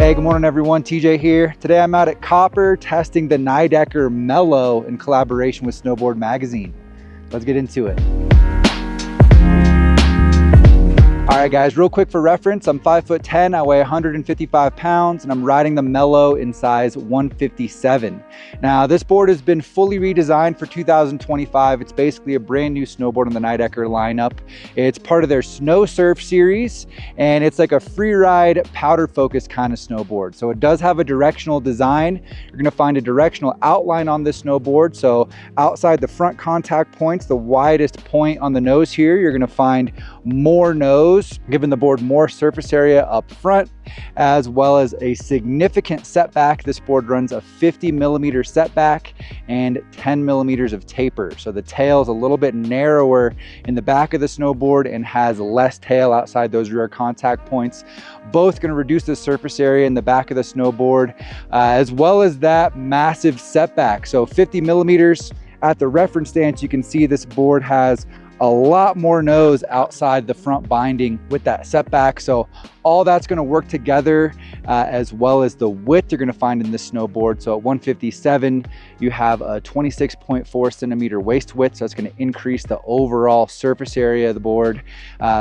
Hey, good morning everyone, TJ here. Today I'm out at Copper testing the Nidecker Mellow in collaboration with Snowboard Magazine. Let's get into it. All right guys, real quick for reference, I'm 5'10", I weigh 155 pounds, and I'm riding the Mellow in size 157. Now this board has been fully redesigned for 2025. It's basically a brand new snowboard on the Nidecker lineup. It's part of their Snow Surf series, and it's like a free ride, powder focus kind of snowboard. So it does have a directional design. You're gonna find a directional outline on this snowboard. So outside the front contact points, the widest point on the nose here, you're gonna find more nose, giving the board more surface area up front, as well as a significant setback. This board runs a 50 millimeter setback and 10 millimeters of taper. So the tail is a little bit narrower in the back of the snowboard and has less tail outside those rear contact points. Both going to reduce the surface area in the back of the snowboard, as well as that massive setback. So 50 millimeters at the reference stance, you can see this board has a lot more nose outside the front binding with that setback. So all that's going to work together, as well as the width you're going to find in this snowboard. So at 157, you have a 26.4 centimeter waist width. So it's going to increase the overall surface area of the board.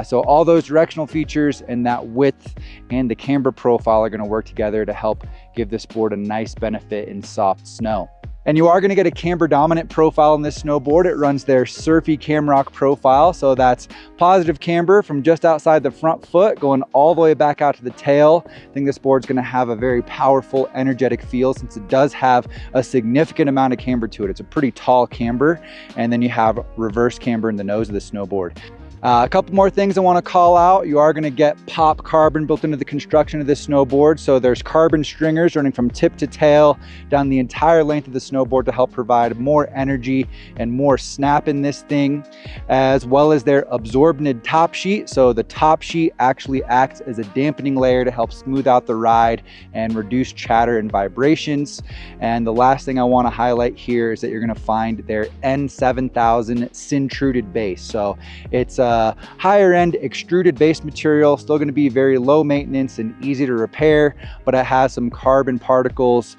So all those directional features and that width and the camber profile are going to work together to help give this board a nice benefit in soft snow. And you are going to get a camber dominant profile on this snowboard. It runs their surfy camrock profile. So that's positive camber from just outside the front foot going all the way back out to the tail. I think this board's going to have a very powerful, energetic feel since it does have a significant amount of camber to it. It's a pretty tall camber. And then you have reverse camber in the nose of the snowboard. A couple more things I want to call out. You are going to get pop carbon built into the construction of this snowboard. So there's carbon stringers running from tip to tail down the entire length of the snowboard to help provide more energy and more snap in this thing, as well as their absorbent top sheet. So the top sheet actually acts as a dampening layer to help smooth out the ride and reduce chatter and vibrations. And the last thing I want to highlight here is that you're going to find their N7000 Syntruded base. So it's a higher end extruded base material, still going to be very low maintenance and easy to repair, but it has some carbon particles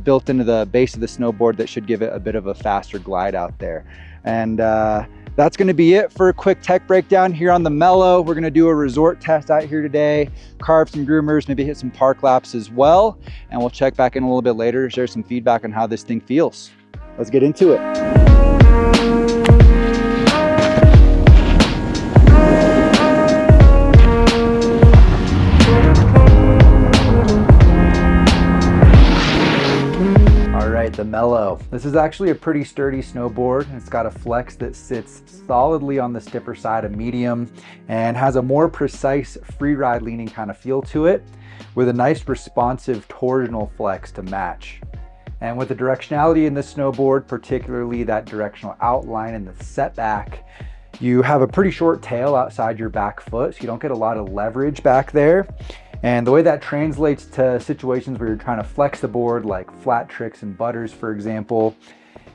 built into the base of the snowboard that should give it a bit of a faster glide out there. And that's going to be it for a quick tech breakdown here on the Mellow. We're going to do a resort test out here today, carve some groomers, maybe hit some park laps as well, and we'll check back in a little bit later to share some feedback on how this thing feels. Let's get into it. The Mellow. This is actually a pretty sturdy snowboard. It's got a flex that sits solidly on the stiffer side of medium and has a more precise free ride leaning kind of feel to it, with a nice responsive torsional flex to match. And with the directionality in this snowboard, particularly that directional outline and the setback, you have a pretty short tail outside your back foot, so you don't get a lot of leverage back there. And the way that translates to situations where you're trying to flex the board, like flat tricks and butters, for example,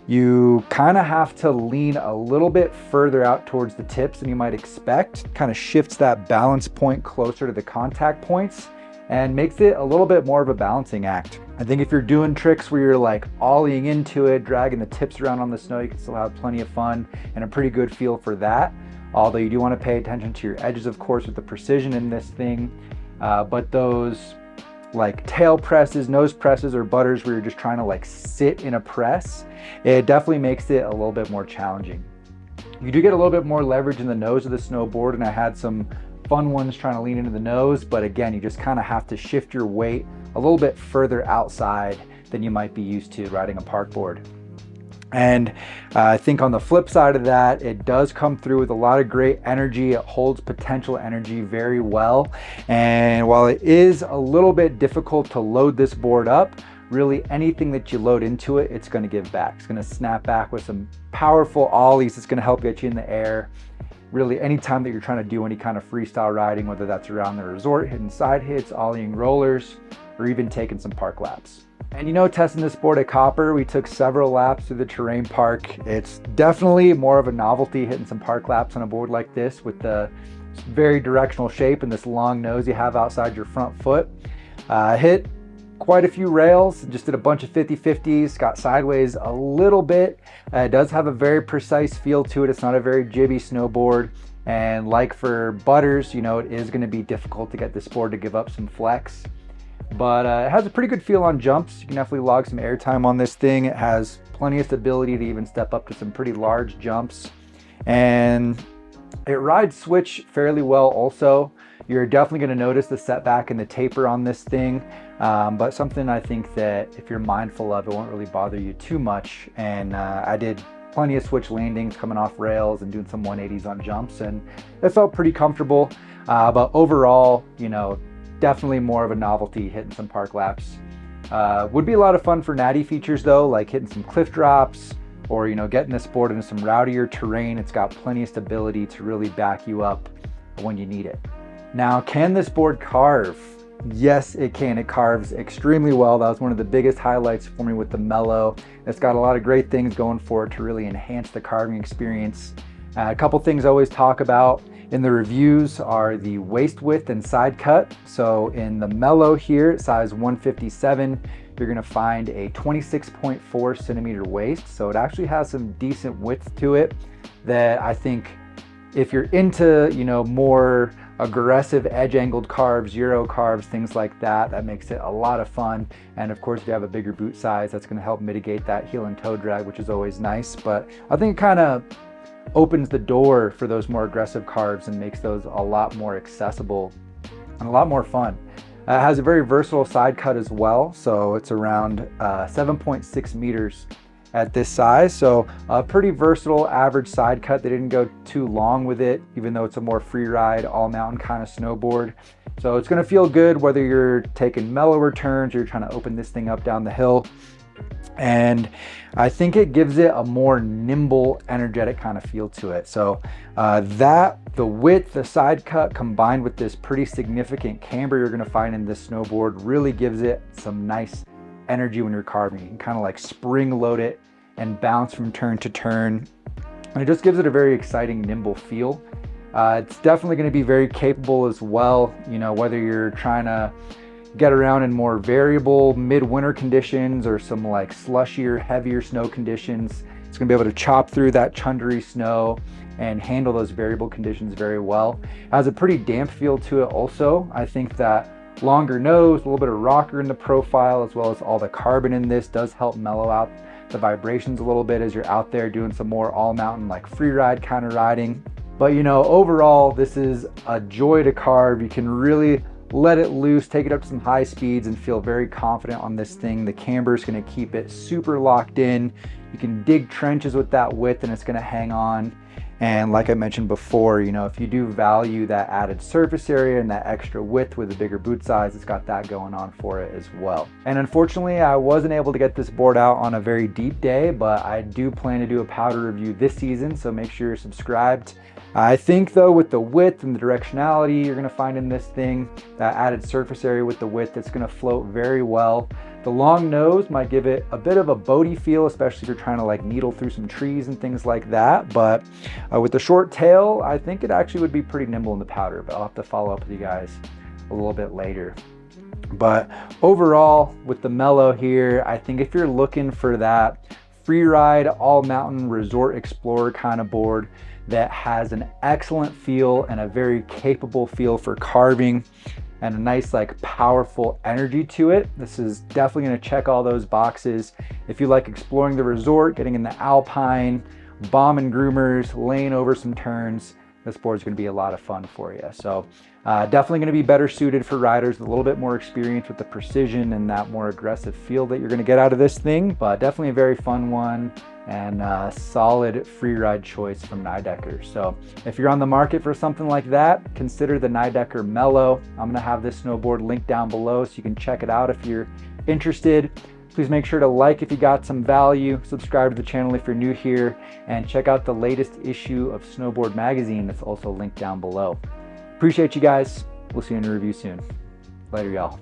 you kind of have to lean a little bit further out towards the tips than you might expect. Kind of shifts that balance point closer to the contact points and makes it a little bit more of a balancing act. I think if you're doing tricks where you're like ollieing into it, dragging the tips around on the snow, you can still have plenty of fun and a pretty good feel for that. Although you do want to pay attention to your edges, of course, with the precision in this thing. But those like tail presses, nose presses, or butters where you're just trying to like sit in a press, it definitely makes it a little bit more challenging. You do get a little bit more leverage in the nose of the snowboard, and I had some fun ones trying to lean into the nose, but again, you just kind of have to shift your weight a little bit further outside than you might be used to riding a park board. And I think on the flip side of that, it does come through with a lot of great energy. It holds potential energy very well. And while it is a little bit difficult to load this board up, really anything that you load into it, it's going to give back. It's going to snap back with some powerful ollies. It's going to help get you in the air. Really, anytime that you're trying to do any kind of freestyle riding, whether that's around the resort, hitting side hits, ollieing rollers, or even taking some park laps. And you know, testing this board at Copper, we took several laps through the terrain park. It's definitely more of a novelty hitting some park laps on a board like this with the very directional shape and this long nose you have outside your front foot. Hit quite a few rails, just did a bunch of 50-50s, got sideways a little bit. It does have a very precise feel to it. It's not a very jibby snowboard. And like for butters, you know, it is going to be difficult to get this board to give up some flex. But it has a pretty good feel on jumps. You can definitely log some airtime on this thing. It has plenty of stability to even step up to some pretty large jumps. And it rides switch fairly well also. You're definitely going to notice the setback and the taper on this thing. But something I think that if you're mindful of, it won't really bother you too much. And I did plenty of switch landings coming off rails and doing some 180s on jumps, and it felt pretty comfortable. But overall, you know, definitely more of a novelty hitting some park laps. Would be a lot of fun for natty features though, like hitting some cliff drops or, you know, getting this board into some rowdier terrain. It's got plenty of stability to really back you up when you need it. Now, can this board carve? Yes, it can. It carves extremely well. That was one of the biggest highlights for me with the Mellow. It's got a lot of great things going for it to really enhance the carving experience. A couple things I always talk about in the reviews are the waist width and side cut. So in the Mellow here, size 157, you're gonna find a 26.4 centimeter waist. So it actually has some decent width to it that I think if you're into, you know, more aggressive edge angled carves, Euro carves, things like that, that makes it a lot of fun. And of course, if you have a bigger boot size, that's going to help mitigate that heel and toe drag, which is always nice. But I think it kind of opens the door for those more aggressive carves and makes those a lot more accessible and a lot more fun. It has a very versatile side cut as well. So it's around 7.6 meters at this size. So a pretty versatile average side cut. They didn't go too long with it, even though it's a more free ride, all mountain kind of snowboard. So it's gonna feel good whether you're taking mellower turns or you're trying to open this thing up down the hill. And I think it gives it a more nimble, energetic kind of feel to it. So the width, the side cut combined with this pretty significant camber you're gonna find in this snowboard really gives it some nice energy when you're carving. You can kind of like spring load it and bounce from turn to turn. And it just gives it a very exciting, nimble feel. It's definitely going to be very capable as well, you know, whether you're trying to get around in more variable midwinter conditions or some like slushier, heavier snow conditions. It's going to be able to chop through that chundery snow and handle those variable conditions very well. It has a pretty damp feel to it also. I think that longer nose, a little bit of rocker in the profile, as well as all the carbon in this does help mellow out the vibrations a little bit as you're out there doing some more all mountain like free ride kind of riding. But you know, overall, this is a joy to carve. You can really let it loose, take it up to some high speeds and feel very confident on this thing. The camber is going to keep it super locked in. You can dig trenches with that width and it's going to hang on. And like I mentioned before, you know, if you do value that added surface area and that extra width with a bigger boot size, it's got that going on for it as well. And unfortunately, I wasn't able to get this board out on a very deep day, but I do plan to do a powder review this season, so make sure you're subscribed. I think though, with the width and the directionality you're gonna find in this thing, that added surface area with the width, it's gonna float very well. The long nose might give it a bit of a boaty feel, especially if you're trying to like needle through some trees and things like that. But with the short tail, I think it actually would be pretty nimble in the powder, but I'll have to follow up with you guys a little bit later. But overall, with the Mellow here, I think if you're looking for that free ride, all mountain resort explorer kind of board that has an excellent feel and a very capable feel for carving and a nice like powerful energy to it, this is definitely going to check all those boxes. If you like exploring the resort, getting in the alpine, bombing groomers, laying over some turns, this board is going to be a lot of fun for you. So definitely going to be better suited for riders with a little bit more experience with the precision and that more aggressive feel that you're going to get out of this thing, but definitely a very fun one and a solid free ride choice from Nidecker. So if you're on the market for something like that, consider the Nidecker Mellow. I'm gonna have this snowboard linked down below so you can check it out if you're interested. Please make sure to like if you got some value, subscribe to the channel if you're new here, and check out the latest issue of Snowboard Magazine that's also linked down below. Appreciate you guys. We'll see you in a review soon. Later, y'all.